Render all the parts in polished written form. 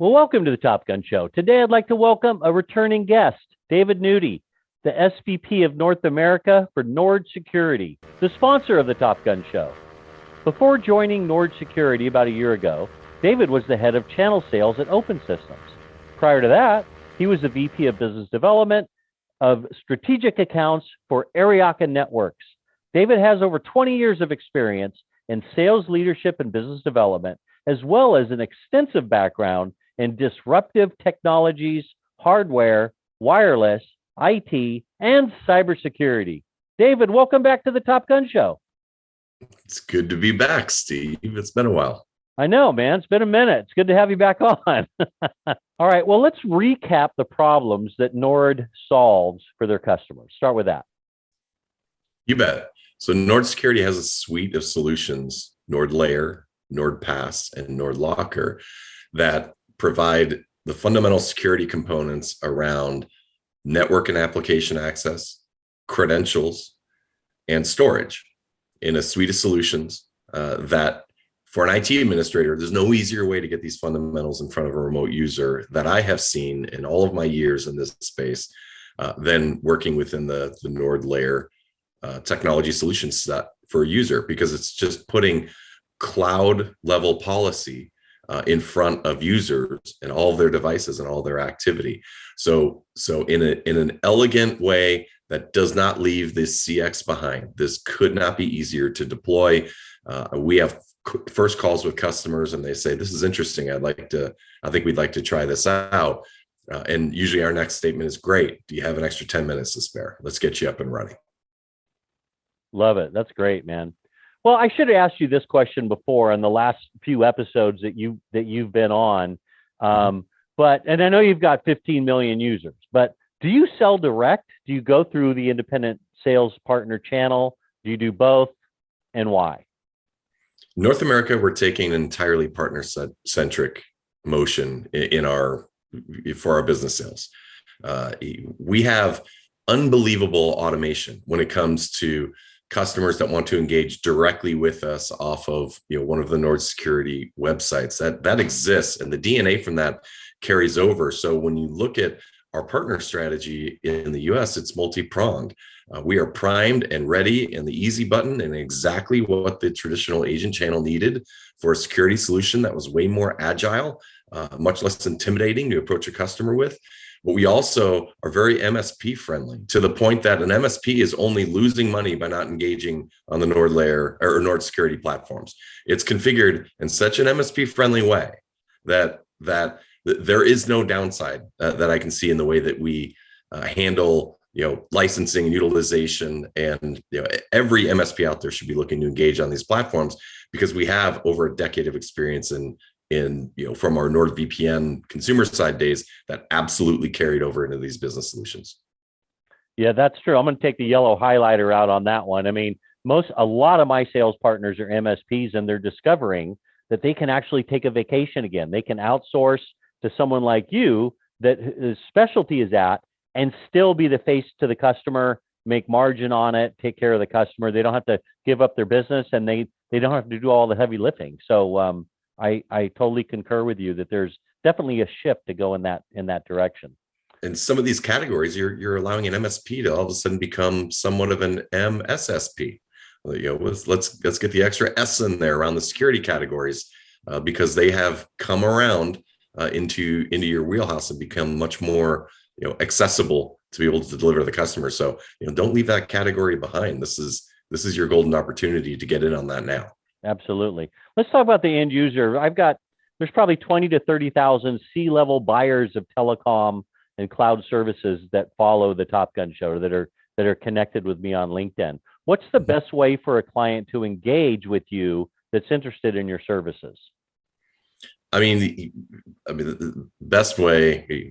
Well, welcome to the Top Gun Show. Today, I'd like to welcome a returning guest, David Nuti, the SVP of North America for Nord Security, the sponsor of the Top Gun Show. Before joining Nord Security about a year ago, David was the head of channel sales at Open Systems. Prior to that, he was the VP of Business Development of Strategic Accounts for Ariaka Networks. David has over 20 years of experience in sales leadership and business development, as well as an extensive background in disruptive technologies, hardware, wireless, IT, and cybersecurity. David, welcome back to the Top Gun Show. It's good to be back, Steve. It's been a while. I know, man. It's been a minute. It's good to have you back on. All right. Well, let's recap the problems that Nord solves for their customers. Start with that. You bet. So Nord Security has a suite of solutions, Nord Layer, Nord Pass, and Nord Locker, that provide the fundamental security components around network and application access, credentials, and storage in a suite of solutions that for an IT administrator, there's no easier way to get these fundamentals in front of a remote user that I have seen in all of my years in this space than working within the Nord Layer technology solution set for a user, because it's just putting cloud level policy in front of users and all of their devices and all their activity. So in an elegant way that does not leave this CX behind. This could not be easier to deploy. We have first calls with customers and they say, this is interesting. I think we'd like to try this out. And usually our next statement is, great. Do you have an extra 10 minutes to spare? Let's get you up and running. Love it. That's great, man. Well, I should have asked you this question before in the last few episodes that you've been on. And I know you've got 15 million users, but do you sell direct? Do you go through the independent sales partner channel? Do you do both, and why? North America, we're taking an entirely partner-centric motion for our business sales. We have unbelievable automation when it comes to customers that want to engage directly with us off of one of the Nord Security websites. That exists, and the DNA from that carries over. So when you look at our partner strategy in the US, it's multi-pronged. We are primed and ready, and the easy button, and exactly what the traditional agent channel needed for a security solution that was way more agile, much less intimidating to approach a customer with. But we also are very MSP friendly, to the point that an MSP is only losing money by not engaging on the Nord Layer or Nord Security platforms. It's configured in such an MSP friendly way that there is no downside that I can see in the way that we handle licensing and utilization. And every MSP out there should be looking to engage on these platforms, because we have over a decade of experience in from our NordVPN consumer side days that absolutely carried over into these business solutions. Yeah, that's true. I'm going to take the yellow highlighter out on that one. I mean, a lot of my sales partners are MSPs, and they're discovering that they can actually take a vacation again. They can outsource to someone like you that his specialty is at, and still be the face to the customer, make margin on it, take care of the customer. They don't have to give up their business, and they don't have to do all the heavy lifting. So I totally concur with you that there's definitely a shift to go in that direction. In some of these categories, you're allowing an MSP to all of a sudden become somewhat of an MSSP. Let's get the extra S in there around the security categories, because they have come around into your wheelhouse and become much more accessible to be able to deliver to the customer. So don't leave that category behind. This is your golden opportunity to get in on that now. Absolutely. Let's talk about the end user. There's probably 20 to 30,000 C-level buyers of telecom and cloud services that follow the Top Gun Show, that are connected with me on LinkedIn. What's the best way for a client to engage with you that's interested in your services? I mean, the best way,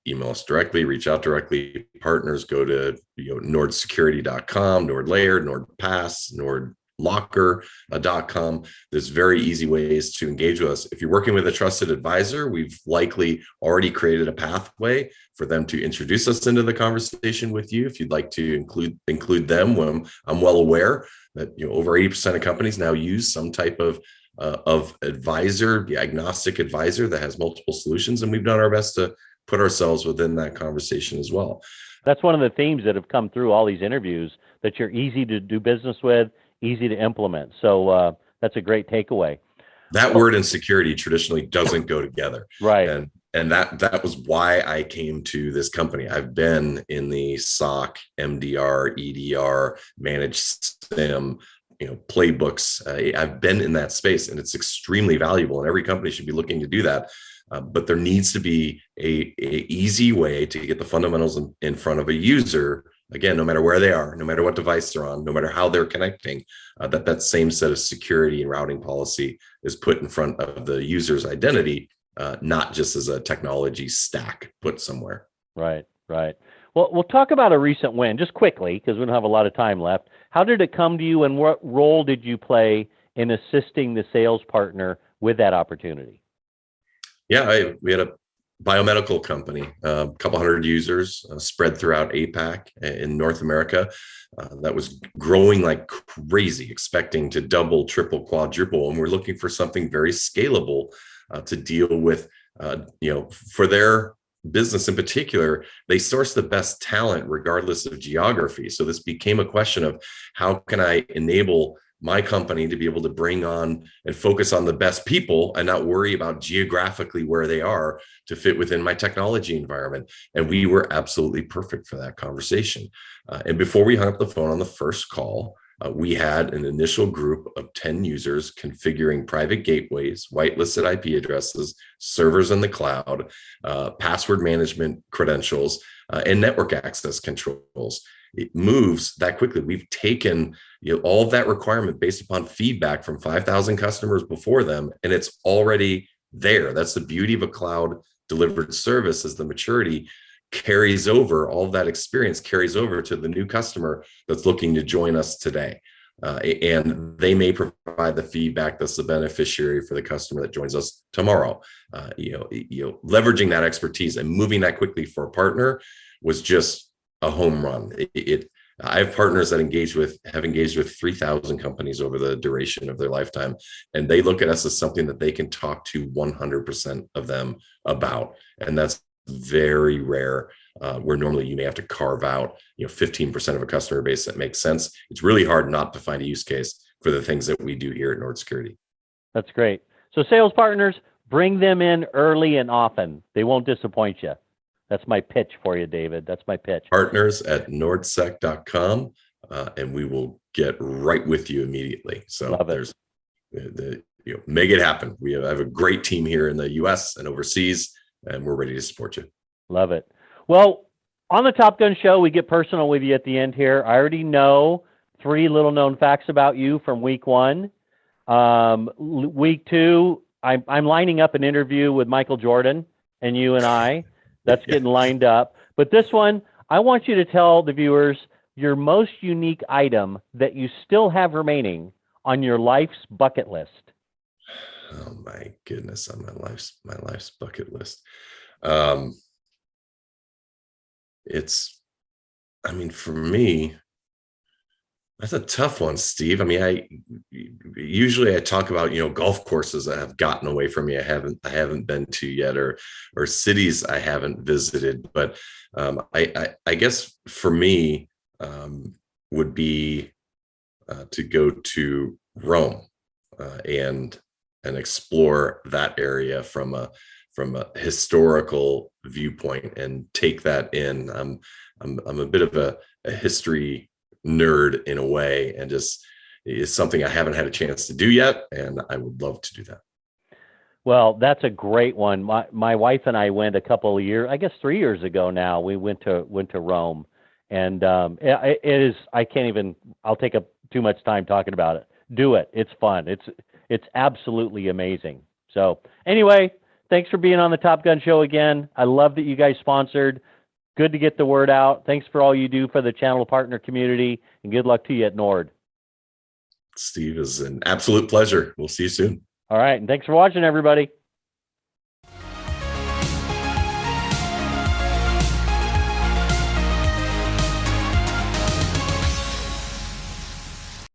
email us directly, reach out directly. Partners, go to nordsecurity.com, Nord Layer, Nord Pass, Nord locker.com. There's very easy ways to engage with us. If you're working with a trusted advisor, we've likely already created a pathway for them to introduce us into the conversation with you. If you'd like to include them, when I'm well aware that over 80% of companies now use some type of of advisor, the agnostic advisor that has multiple solutions. And we've done our best to put ourselves within that conversation as well. That's one of the themes that have come through all these interviews, that you're easy to do business with, easy to implement. So that's a great takeaway. That word and security traditionally doesn't go together. Right. And that was why I came to this company. I've been in the SOC, MDR, EDR, managed SIM, playbooks. I've been in that space, and it's extremely valuable. And every company should be looking to do that. But there needs to be a easy way to get the fundamentals in front of a user. Again, no matter where they are, no matter what device they're on, no matter how they're connecting, that same set of security and routing policy is put in front of the user's identity, not just as a technology stack put somewhere. Right, right. Well, we'll talk about a recent win just quickly, because we don't have a lot of time left. How did it come to you, and what role did you play in assisting the sales partner with that opportunity? Yeah, we had a biomedical company, a couple hundred users spread throughout APAC in North America, that was growing like crazy, expecting to double, triple, quadruple. And we're looking for something very scalable to deal with, for their business in particular. They source the best talent regardless of geography. So this became a question of, how can I enable my company to be able to bring on and focus on the best people and not worry about geographically where they are to fit within my technology environment. And we were absolutely perfect for that conversation. And before we hung up the phone on the first call, we had an initial group of 10 users configuring private gateways, whitelisted IP addresses, servers in the cloud, password management credentials, and network access controls. It moves that quickly. We've taken all of that requirement based upon feedback from 5,000 customers before them, and it's already there. That's the beauty of a cloud delivered service, as the maturity carries over, all of that experience carries over to the new customer that's looking to join us today. And they may provide the feedback that's the beneficiary for the customer that joins us tomorrow. Leveraging that expertise and moving that quickly for a partner was just a home run. I have partners that have engaged with 3,000 companies over the duration of their lifetime, and they look at us as something that they can talk to 100% of them about, and that's very rare. Where normally you may have to carve out 15% of a customer base that makes sense. It's really hard not to find a use case for the things that we do here at Nord Security. That's great. So sales partners, bring them in early and often. They won't disappoint you. That's my pitch for you, David. That's my pitch. Partners at nordsec.com, and we will get right with you immediately. So there's make it happen. I have a great team here in the US and overseas, and we're ready to support you. Love it. Well, on the Top Gun Show, we get personal with you at the end here. I already know 3 little known facts about you from week 1. Week 2, I'm lining up an interview with Michael Jordan and you and I. That's getting lined up. But this one, I want you to tell the viewers your most unique item that you still have remaining on your life's bucket list. Oh my goodness, on my life's bucket list. For me, that's a tough one, Steve. I usually talk about, golf courses that have gotten away from me. I haven't been to yet, or cities I haven't visited. But I guess for me would be to go to Rome and explore that area from a historical viewpoint and take that in. I'm a bit of a history nerd in a way, and just is something I haven't had a chance to do yet, and I would love to do that. Well, that's a great one. My wife and I went a couple of years, I guess 3 years ago now. We went to Rome, and it is. I can't even. I'll take up too much time talking about it. Do it. It's fun. It's absolutely amazing. So anyway, thanks for being on the Top Gun Show again. I love that you guys sponsored. Good to get the word out. Thanks for all you do for the channel partner community, and good luck to you at Nord. Steve, is an absolute pleasure. We'll see you soon. All right. And thanks for watching, everybody.